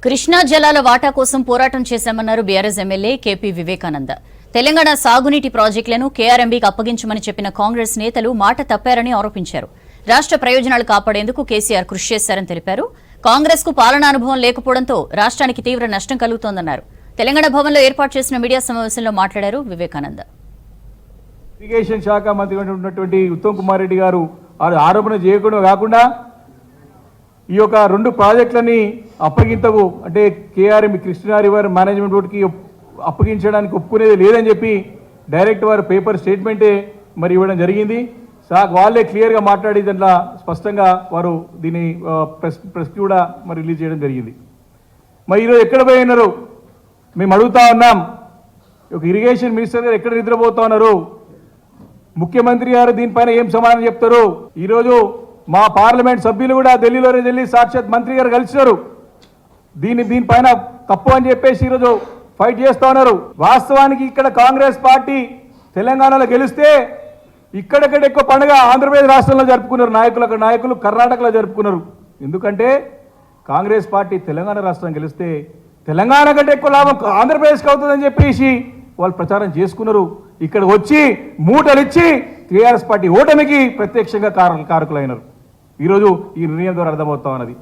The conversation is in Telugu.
కృష్ణా జలాల వాటా కోసం పోరాటం చేశామన్నారు BRS MLA KP Vivekananda. Telangana సాగునీటి ప్రాజెక్టులను కేఆర్ఎంబీకి అప్పగించమని చెప్పిన కాంగ్రెస్ నేతలు మాట తప్పారని ఆరోపించారు. రాష్ట్ర ప్రయోజనాలు కాపాడేందుకు కేసీఆర్ కృషి చేశారని తెలిపారు. కాంగ్రెస్ కు పాలనా అనుభవం లేకపోవడంతో రాష్ట్రానికి తీవ్ర నష్టం కలుగుతోందన్నారు. తెలంగాణ భవన్లో ఏర్పాటు చేసిన మీడియా సమావేశంలో మాట్లాడారు వివేకానంద. ఇరిగేషన్ శాఖ మంత్రి ఉన్నటువంటి ఉత్తమ్ కుమార్ రెడ్డి గారు ఆరోపణ చేయకుండా కాకుండా ఈ యొక్క 2 ప్రాజెక్టులని అప్పగింతకు అంటే కేఆర్ఎం కృష్ణా రివర్ మేనేజ్మెంట్ బోర్డుకి అప్పగించడానికి ఒప్పుకునేది లేదని చెప్పి డైరెక్ట్ వారు పేపర్ స్టేట్మెంటే మరి ఇవ్వడం జరిగింది. వాళ్ళే క్లియర్గా మాట్లాడి దాంట్లో స్పష్టంగా వారు దీన్ని ప్రెస్ కూడా మరి రిలీజ్ చేయడం జరిగింది. మరి ఈరోజు ఎక్కడ పోయి ఉన్నారు మేము అడుగుతా ఉన్నాం. ఒక ఇరిగేషన్ మినిస్టర్ గారు ఎక్కడ నిద్రపోతా ఉన్నారు? ముఖ్యమంత్రి గారు దీనిపైన ఏం సమాధానం చెప్తారు? ఈరోజు మా పార్లమెంట్ సభ్యులు కూడా ఢిల్లీలోనే వెళ్ళి సాక్షాత్ మంత్రి గారు కలిసినారు. దీనిపైన తప్పు అని చెప్పేసి ఈరోజు ఫైట్ చేస్తూ ఉన్నారు. వాస్తవానికి ఇక్కడ కాంగ్రెస్ పార్టీ తెలంగాణలో గెలిస్తే ఇక్కడెక్కడ ఎక్కువ పండుగ ఆంధ్రప్రదేశ్ రాష్ట్రంలో జరుపుకున్నారు. నాయకులు కర్ణాటకలో జరుపుకున్నారు. ఎందుకంటే కాంగ్రెస్ పార్టీ తెలంగాణ రాష్ట్రం గెలిస్తే తెలంగాణ కంటే ఎక్కువ లాభం ఆంధ్రప్రదేశ్కి అవుతుందని చెప్పేసి వాళ్ళు ప్రచారం చేసుకున్నారు. ఇక్కడ వచ్చి మూటలిచ్చి టీఆర్ఎస్ పార్టీ ఓటమికి ప్రత్యక్షంగా కారకులైనారు. ఈరోజు ఈ నిర్ణయం ద్వారా అర్థమవుతా ఉన్నది.